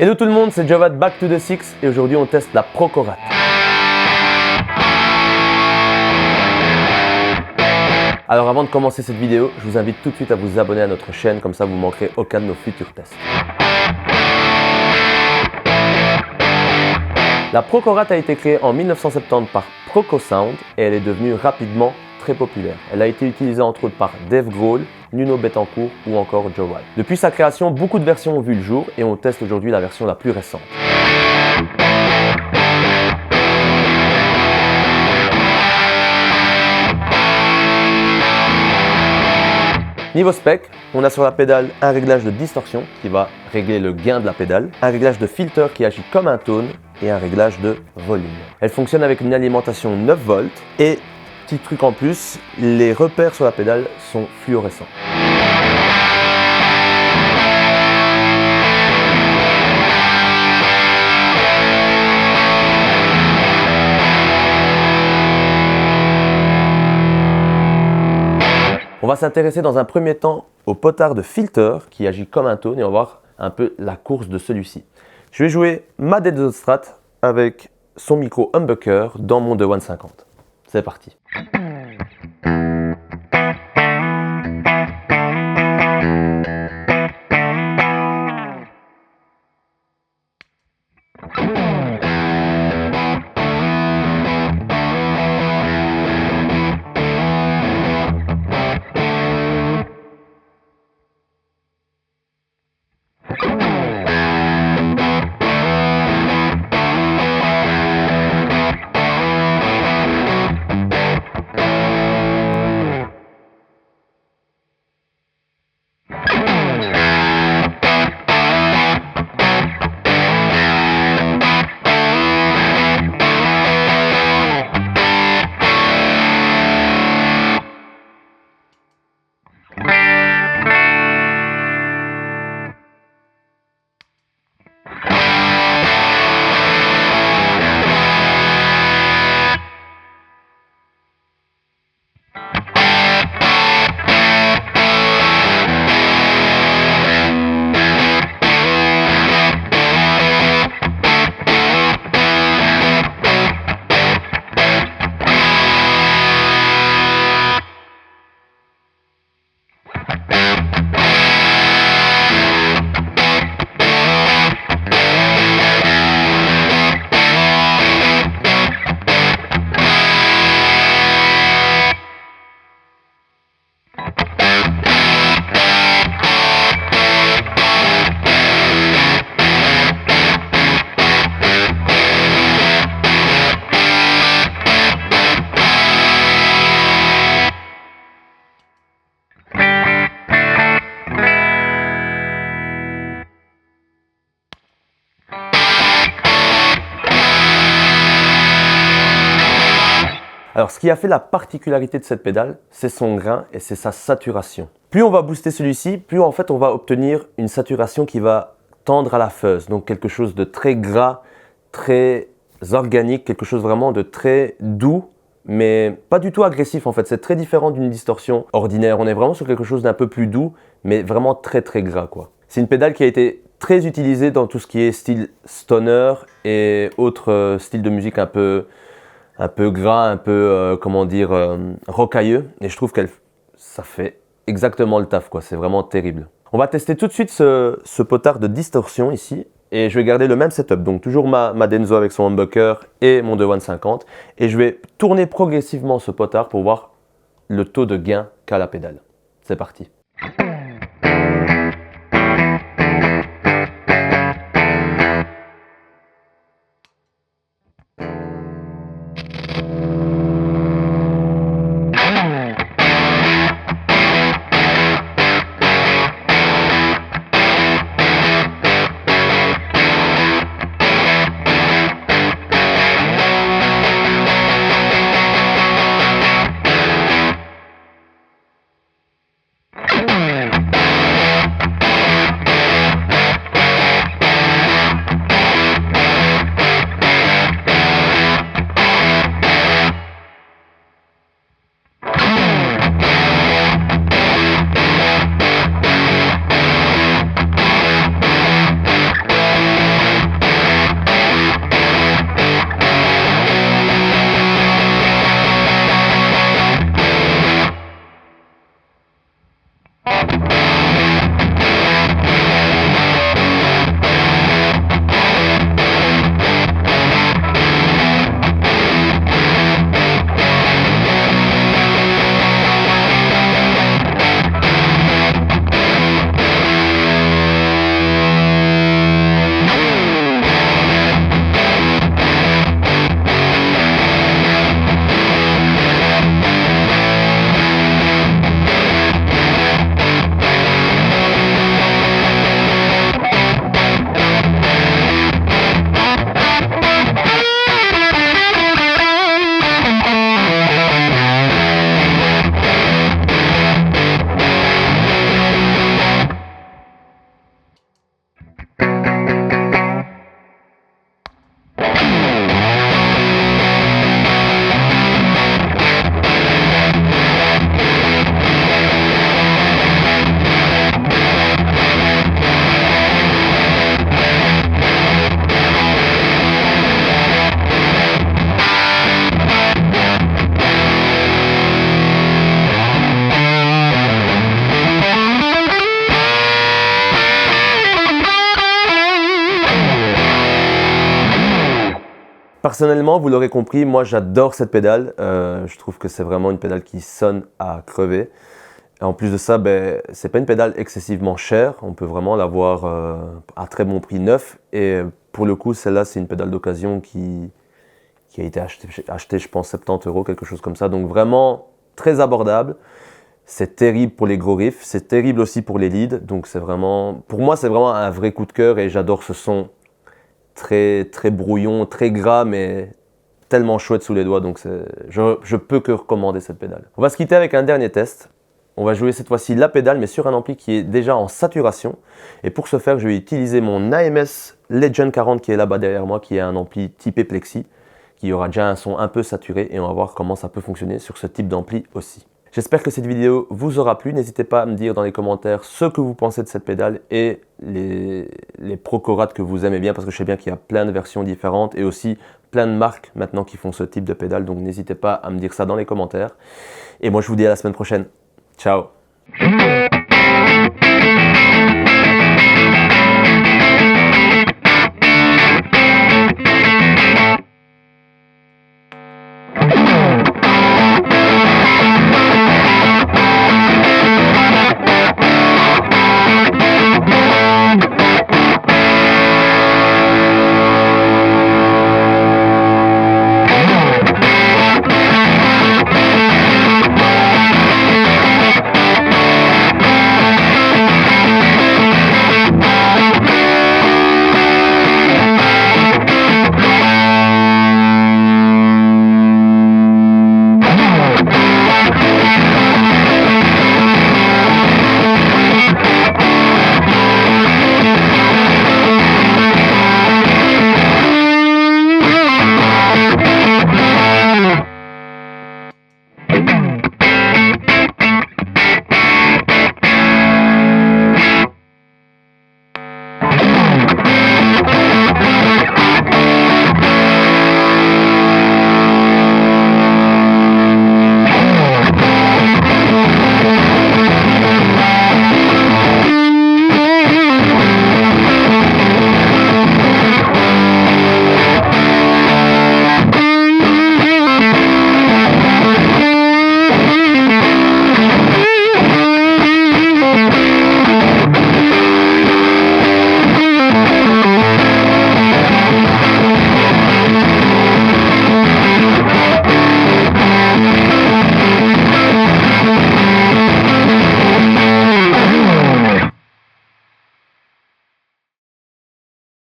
Hello tout le monde, c'est Javad Back to the Six et aujourd'hui on teste la Procorat. Alors avant de commencer cette vidéo, je vous invite tout de suite à vous abonner à notre chaîne, comme ça vous ne manquerez aucun de nos futurs tests. La Procorat a été créée en 1970 par Procosound et elle est devenue rapidement très populaire. Elle a été utilisée entre autres par Dave Grohl, Nuno Bettencourt ou encore Joe Wright. Depuis sa création, beaucoup de versions ont vu le jour et on teste aujourd'hui la version la plus récente. Niveau spec, on a sur la pédale un réglage de distorsion qui va régler le gain de la pédale, un réglage de filter qui agit comme un tone et un réglage de volume. Elle fonctionne avec une alimentation 9 volts et, petit truc en plus, les repères sur la pédale sont fluorescents. On va s'intéresser dans un premier temps au potard de filter qui agit comme un tone et on va voir un peu la course de celui-ci. Je vais jouer ma Denso Strat avec son micro humbucker dans mon DeWAN 50. C'est parti. Alors, ce qui a fait la particularité de cette pédale, c'est son grain et c'est sa saturation. Plus on va booster celui-ci, plus en fait on va obtenir une saturation qui va tendre à la fuzz. Donc quelque chose de très gras, très organique, quelque chose vraiment de très doux, mais pas du tout agressif en fait. C'est très différent d'une distorsion ordinaire. On est vraiment sur quelque chose d'un peu plus doux, mais vraiment très gras quoi. C'est une pédale qui a été très utilisée dans tout ce qui est style stoner et autres styles de musique un peu gras, un peu, rocailleux. Et je trouve que ça fait exactement le taf, quoi. C'est vraiment terrible. On va tester tout de suite ce potard de distorsion ici. Et je vais garder le même setup. Donc toujours ma Denso avec son humbucker et mon DeWAN 50. Et je vais tourner progressivement ce potard pour voir le taux de gain qu'a la pédale. C'est parti. Personnellement, vous l'aurez compris, moi j'adore cette pédale. Je trouve que c'est vraiment une pédale qui sonne à crever. Et en plus de ça, c'est pas une pédale excessivement chère. On peut vraiment l'avoir à très bon prix neuf. Et pour le coup, celle-là, c'est une pédale d'occasion qui a été achetée, je pense, 70 €, quelque chose comme ça. Donc vraiment très abordable. C'est terrible pour les gros riffs. C'est terrible aussi pour les leads. Donc c'est vraiment, pour moi, c'est vraiment un vrai coup de cœur et j'adore ce son très, très brouillon, très gras, mais tellement chouette sous les doigts. Donc je peux que recommander cette pédale. On va se quitter avec un dernier test. On va jouer cette fois-ci la pédale, mais sur un ampli qui est déjà en saturation. Et pour ce faire, je vais utiliser mon AMS Legend 40 qui est là-bas derrière moi, qui est un ampli typé Plexi, qui aura déjà un son un peu saturé. Et on va voir comment ça peut fonctionner sur ce type d'ampli aussi. J'espère que cette vidéo vous aura plu. N'hésitez pas à me dire dans les commentaires ce que vous pensez de cette pédale et les Procorad que vous aimez bien, parce que je sais bien qu'il y a plein de versions différentes et aussi plein de marques maintenant qui font ce type de pédale. Donc n'hésitez pas à me dire ça dans les commentaires. Et moi, je vous dis à la semaine prochaine. Ciao.